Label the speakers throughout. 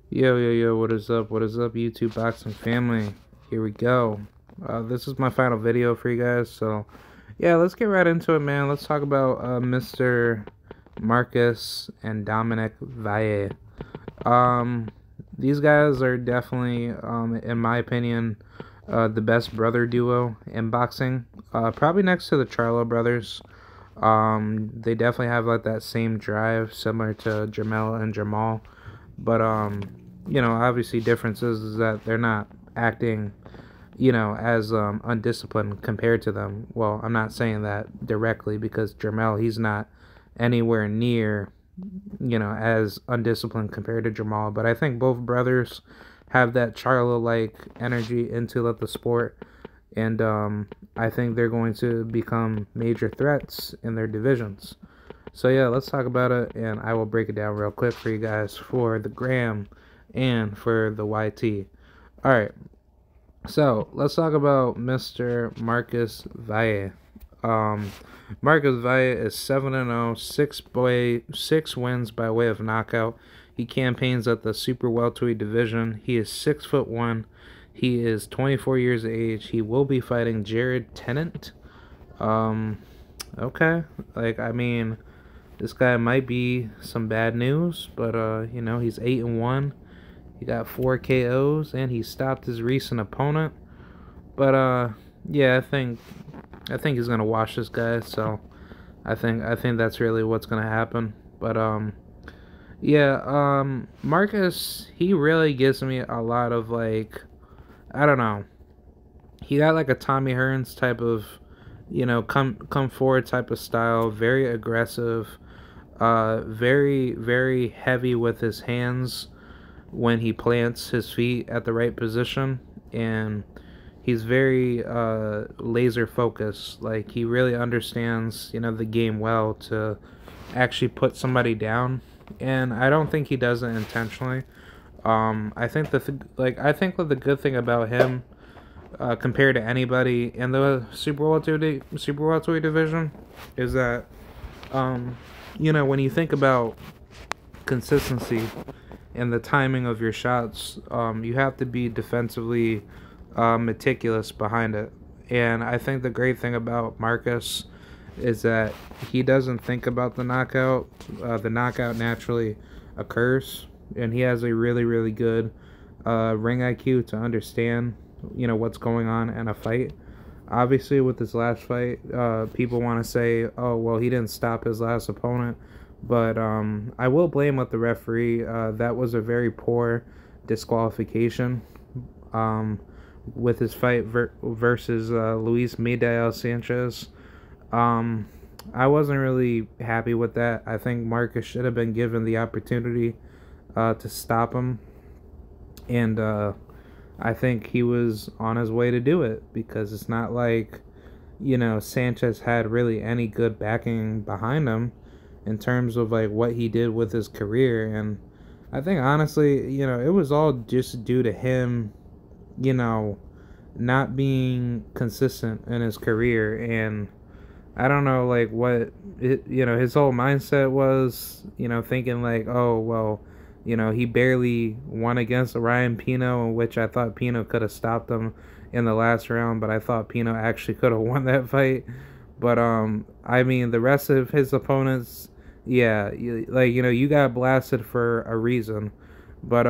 Speaker 1: Yo, what is up? What is up, YouTube boxing family? Here we go. This is my final video for you guys, so yeah, let's get right into it, man. Let's talk about Mr. Marcus and Dominic Valle. Um, these guys are definitely, in my opinion, the best brother duo in boxing. Probably next to the Charlo brothers. They definitely have like that same drive, similar to Jamel and Jamal. But obviously differences is that they're not acting, as undisciplined compared to them. Well, I'm not saying that directly because Jamel, he's not anywhere near, as undisciplined compared to Jamal. But I think both brothers have that Charlo-like energy into the sport, and I think they're going to become major threats in their divisions. So yeah, let's talk about it, and I will break it down real quick for you guys for the gram and for the YT. All right, so let's talk about Mr. Marcus Valle. Marcus Valle is 7-0, six wins by way of knockout. He campaigns at the super welterweight division. He is 6'1". He is 24 years of age. He will be fighting Jared Tennant. Okay, this guy might be some bad news, but he's 8-1. He got 4 KOs and he stopped his recent opponent. But yeah, I think he's gonna wash this guy. So I think that's really what's gonna happen. But Marcus, he really gives me a lot of I don't know. He got like a Tommy Hearns type of, come forward type of style, very aggressive. Very, very heavy with his hands when he plants his feet at the right position, and he's very laser focused. Like, he really understands, the game well to actually put somebody down, and I don't think he does it intentionally. I think that the good thing about him, compared to anybody in the super welterweight division, is that when you think about consistency and the timing of your shots, you have to be defensively meticulous behind it. And I think the great thing about Marcus is that he doesn't think about the knockout. The knockout naturally occurs, and he has a really, really good ring IQ to understand, what's going on in a fight. Obviously, with his last fight, people want to say, oh, well, he didn't stop his last opponent. But I will blame with the referee. That was a very poor disqualification with his fight versus Luis Miguel Sanchez. I wasn't really happy with that. I think Marcus should have been given the opportunity to stop him. And I think he was on his way to do it, because it's not like, Sanchez had really any good backing behind him in terms of what he did with his career. And I think honestly, it was all just due to him, not being consistent in his career. And I don't know what his whole mindset was, thinking oh well, he barely won against Ryan Pino, in which I thought Pino could have stopped him in the last round, but I thought Pino actually could have won that fight. But the rest of his opponents, yeah, you got blasted for a reason. But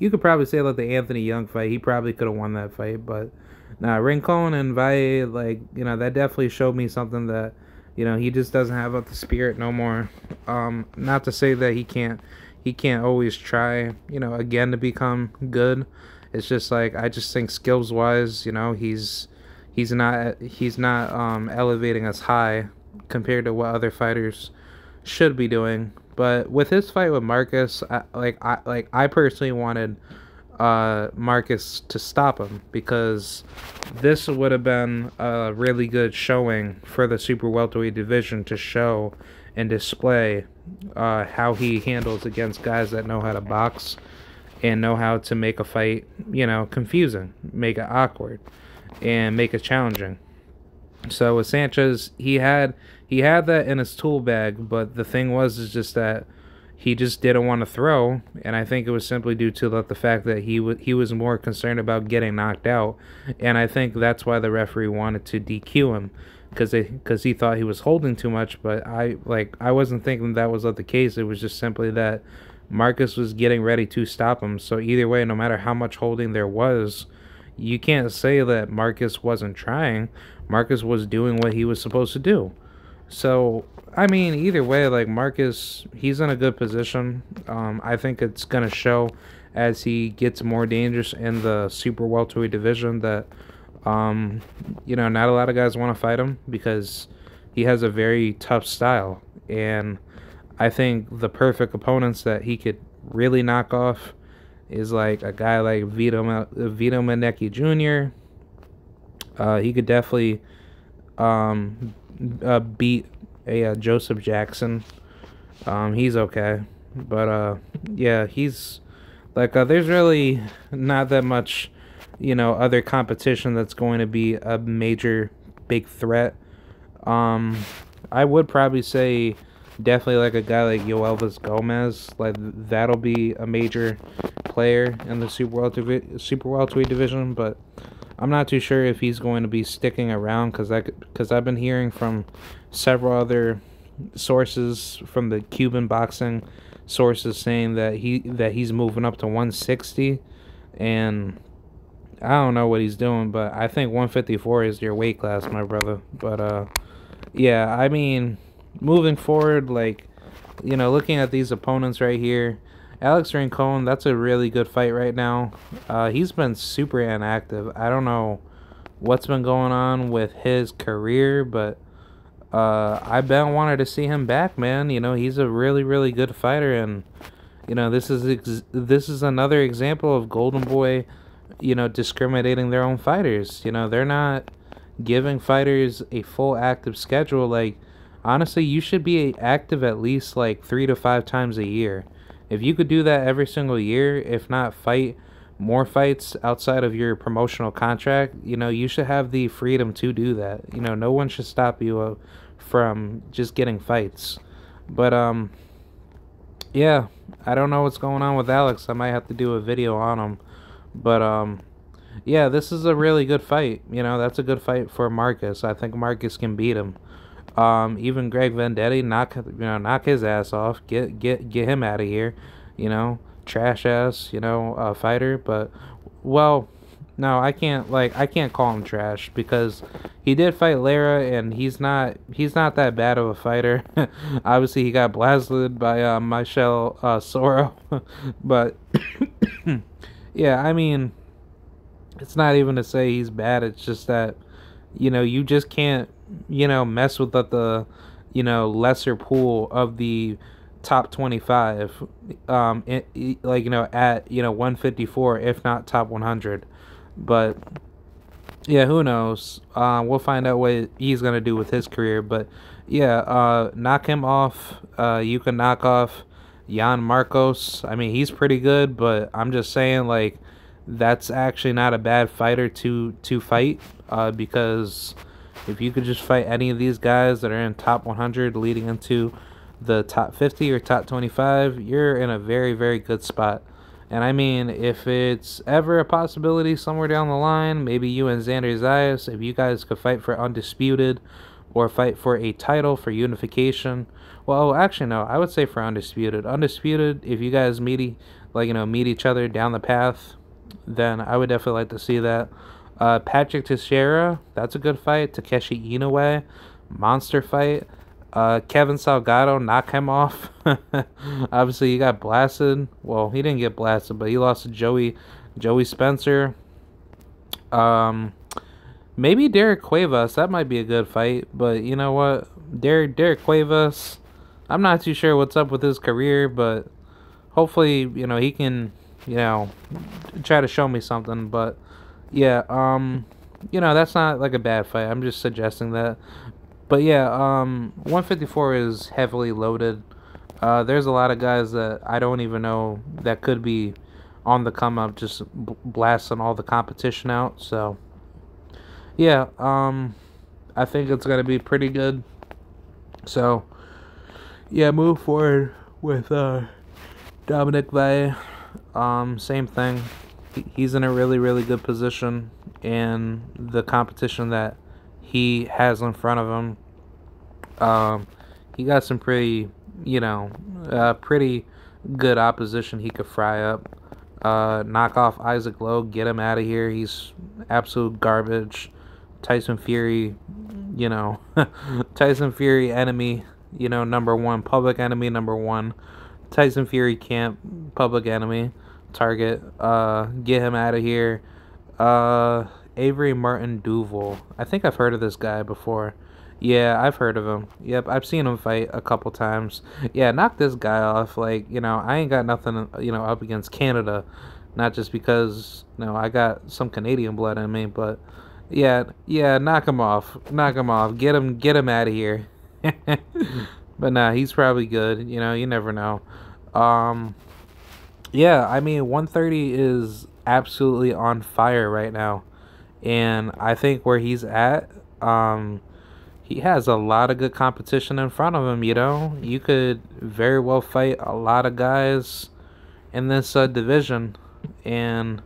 Speaker 1: you could probably say the Anthony Young fight, he probably could have won that fight. But nah, Rincon and Valle, that definitely showed me something that he just doesn't have up the spirit no more. Not to say that he can't always try, again, to become good. It's just I just think skills wise, he's not elevating us high compared to what other fighters should be doing. But with his fight with Marcus, I personally wanted Marcus to stop him, because this would have been a really good showing for the super welterweight division to show and display how he handles against guys that know how to box and know how to make a fight, confusing, make it awkward, and make it challenging. So with Sanchez, he had that in his tool bag, but the thing was is just that he just didn't want to throw, and I think it was simply due to the fact that he was more concerned about getting knocked out, and I think that's why the referee wanted to DQ him, because he thought he was holding too much. But I wasn't thinking that was the case. It was just simply that Marcus was getting ready to stop him. So either way, no matter how much holding there was, you can't say that Marcus wasn't trying. Marcus was doing what he was supposed to do. So, I mean, either way, like, Marcus, he's in a good position. I think it's going to show as he gets more dangerous in the super welterweight division that, not a lot of guys want to fight him because he has a very tough style. And I think the perfect opponents that he could really knock off is like a guy like Vito Manecki Jr. He could definitely beat a Joseph Jackson. He's okay, but yeah, he's like there's really not that much, other competition that's going to be a major big threat. I would probably say definitely like a guy like Yoelvis Gomez, like that'll be a major player in the super welterweight division, but I'm not too sure if he's going to be sticking around because I've been hearing from several other sources from the Cuban boxing sources saying that he's moving up to 160, and I don't know what he's doing, but I think 154 is your weight class, my brother. But yeah, I mean, moving forward, like, looking at these opponents right here, Alex Rincon, that's a really good fight right now. He's been super inactive. I don't know what's been going on with his career, but I've been wanted to see him back, man. He's a really, really good fighter, and this is another example of Golden Boy, discriminating their own fighters. They're not giving fighters a full active schedule. Like, honestly, you should be active at least like 3 to 5 times a year. If you could do that every single year, if not fight more fights outside of your promotional contract, you should have the freedom to do that. No one should stop you from just getting fights. But yeah, I don't know what's going on with Alex. I might have to do a video on him. But yeah, this is a really good fight. That's a good fight for Marcus. I think Marcus can beat him. Even Greg Vendetti, knock his ass off. Get him out of here. Trash ass, fighter. But, well, no, I can't call him trash because he did fight Lara, and he's not that bad of a fighter. Obviously, he got blasted by Michelle Soro, but yeah, I mean, it's not even to say he's bad. It's just that you just can't mess with the lesser pool of the top 25 at 154, if not top 100. But yeah, who knows? We'll find out what he's gonna do with his career. But yeah, knock him off. You can knock off Jan Marcos. I mean, he's pretty good, but I'm just saying, like, that's actually not a bad fighter to fight, because if you could just fight any of these guys that are in top 100 leading into the top 50 or top 25, you're in a very, very good spot. And I mean, if it's ever a possibility somewhere down the line, maybe you and Xander Zayas, if you guys could fight for Undisputed or fight for a title for unification. Well, actually, no, I would say for Undisputed. Undisputed, if you guys meet each other down the path, then I would definitely like to see that. Patrick Teixeira, that's a good fight. Takeshi Inoue, monster fight. Kevin Salgado, knock him off. Obviously, he got blasted. Well, he didn't get blasted, but he lost to Joey Spencer. Maybe Derek Cuevas. That might be a good fight. But you know what? Derek Cuevas, I'm not too sure what's up with his career, but hopefully, he can, try to show me something. But yeah, that's not like a bad fight. I'm just suggesting that. But yeah, 154 is heavily loaded. There's a lot of guys that I don't even know that could be on the come up, just blasting all the competition out. So yeah, I think it's gonna be pretty good. So yeah, move forward. with Dominic Valle. Same thing. He's in a really, really good position in the competition that he has in front of him. He got some pretty, pretty good opposition he could fry up. Knock off Isaac Lowe, get him out of here. He's absolute garbage. Tyson Fury, Tyson Fury enemy, number one. Public enemy number one. Tyson Fury camp, public enemy. Target. Get him out of here. Avery Martin Duval. I think I've heard of this guy before. Yeah, I've heard of him. Yep, I've seen him fight a couple times. Yeah, knock this guy off. Like, I ain't got nothing, up against Canada. Not just because, I got some Canadian blood in me, but yeah, knock him off. Knock him off. Get him out of here. But nah, he's probably good. You never know. Yeah, I mean, 130 is absolutely on fire right now. And I think where he's at, he has a lot of good competition in front of him, You could very well fight a lot of guys in this division. And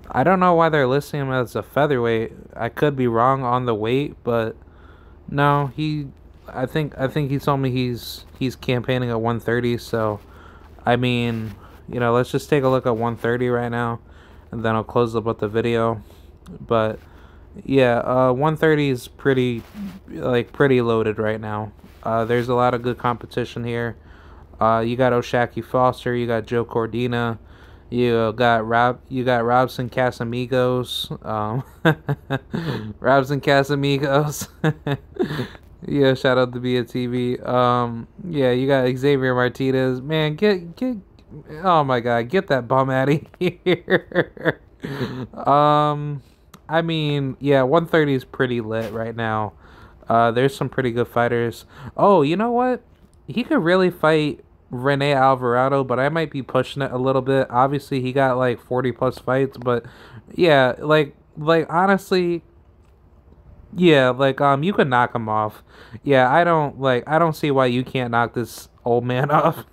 Speaker 1: I don't know why they're listing him as a featherweight. I could be wrong on the weight, but no, I think he told me he's campaigning at 130, so I mean, let's just take a look at 130 right now, and then I'll close up with the video. But yeah, 130 is pretty loaded right now. There's a lot of good competition here. You got O'Shaquie Foster, you got Joe Cordina, you got Robson Casamigos, Robson Casamigos. Yeah, shout out to BTV. Yeah, you got Xavier Martinez. Man, get oh my god, get that bum out of here. I mean, yeah, 130 is pretty lit right now. There's some pretty good fighters. Oh, you know what? He could really fight Rene Alvarado, but I might be pushing it a little bit. Obviously, he got like 40 plus fights, but yeah, like honestly, yeah, you could knock him off. Yeah, I don't see why you can't knock this old man off.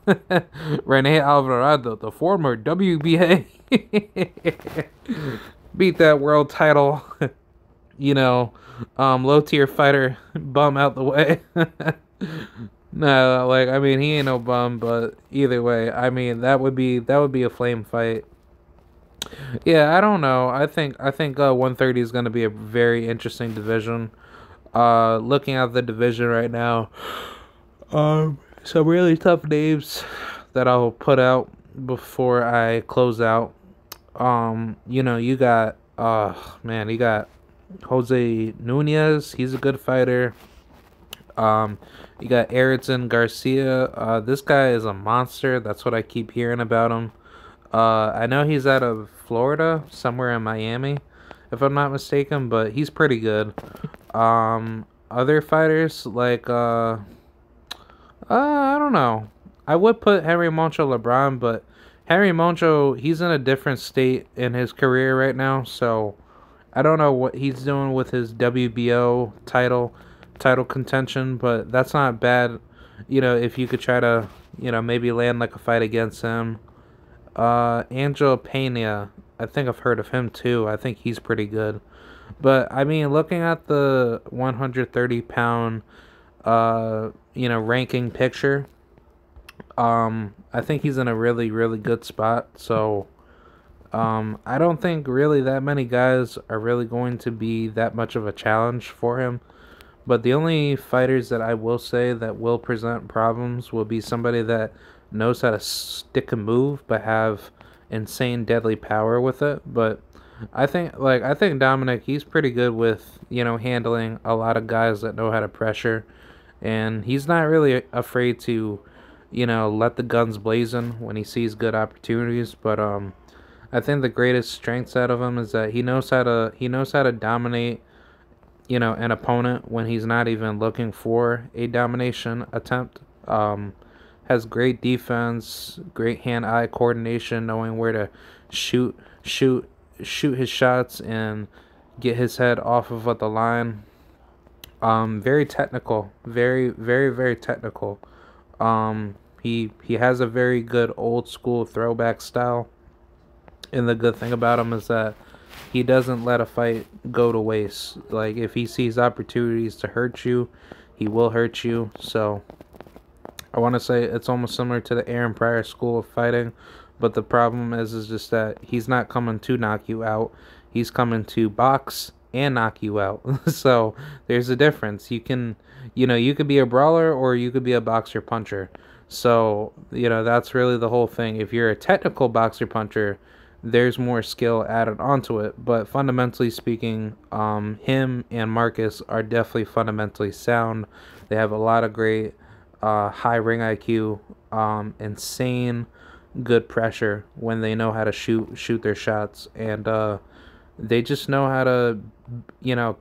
Speaker 1: Rene Alvarado, the former WBA, beat that world title, low tier fighter bum out the way. No, I mean, he ain't no bum, but either way, I mean, that would be a flame fight. Yeah, I don't know. I think 130 is going to be a very interesting division. Looking at the division right now, some really tough names that I'll put out before I close out. You got you got Jose Nunez. He's a good fighter. You got Ayrton Garcia. This guy is a monster. That's what I keep hearing about him. I know he's out of Florida, somewhere in Miami, if I'm not mistaken, but he's pretty good. Other fighters, I don't know. I would put Henry Moncho LeBron, but Henry Moncho, he's in a different state in his career right now, so I don't know what he's doing with his WBO title contention, but that's not bad, if you could try to, maybe land a fight against him. Angel Pena, I think I've heard of him too. I think he's pretty good. But I mean, looking at the 130-pound ranking picture, I think he's in a really, really good spot. So I don't think really that many guys are really going to be that much of a challenge for him. But the only fighters that I will say that will present problems will be somebody that knows how to stick and move but have insane deadly power with it. But I think Dominic, he's pretty good with, handling a lot of guys that know how to pressure, and he's not really afraid to, let the guns blazing when he sees good opportunities. But I think the greatest strengths out of him is that he knows how to dominate, an opponent when he's not even looking for a domination attempt. Has great defense, great hand-eye coordination, knowing where to shoot his shots and get his head off of the line. Very technical, very, very, very technical. He has a very good old school throwback style, and the good thing about him is that he doesn't let a fight go to waste. Like, if he sees opportunities to hurt you, he will hurt you. So I want to say it's almost similar to the Aaron Pryor school of fighting, but the problem is just that he's not coming to knock you out. He's coming to box and knock you out. So there's a difference. You could be a brawler or you could be a boxer puncher. So, that's really the whole thing. If you're a technical boxer puncher, there's more skill added onto it. But fundamentally speaking, him and Marcus are definitely fundamentally sound. They have a lot of great high ring IQ, insane good pressure when they know how to shoot their shots, and they just know how to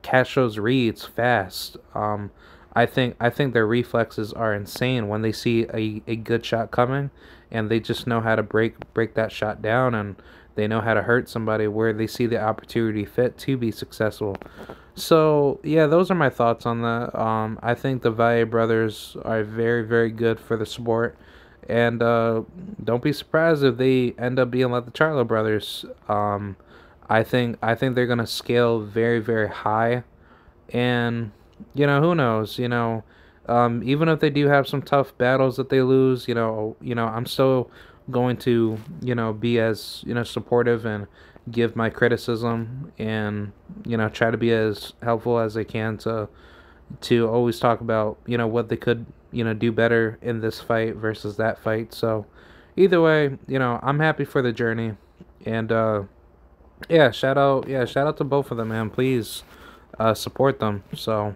Speaker 1: catch those reads fast. I think their reflexes are insane when they see a good shot coming, and they just know how to break that shot down, and they know how to hurt somebody where they see the opportunity fit to be successful. So yeah, those are my thoughts on that. I think the Valle brothers are very, very good for the sport, and don't be surprised if they end up being like the Charlo brothers. I think they're gonna scale very, very high, and who knows? Even if they do have some tough battles that they lose, I'm still going to be as supportive and give my criticism, and try to be as helpful as I can to always talk about what they could do better in this fight versus that fight. So either way, I'm happy for the journey, and shout out to both of them, man. Please support them. So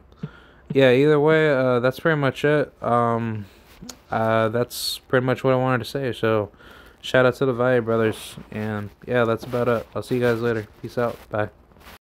Speaker 1: yeah, either way, that's pretty much it. That's pretty much what I wanted to say. So shout out to the Valle brothers, and yeah, that's about it. I'll see you guys later. Peace out. Bye.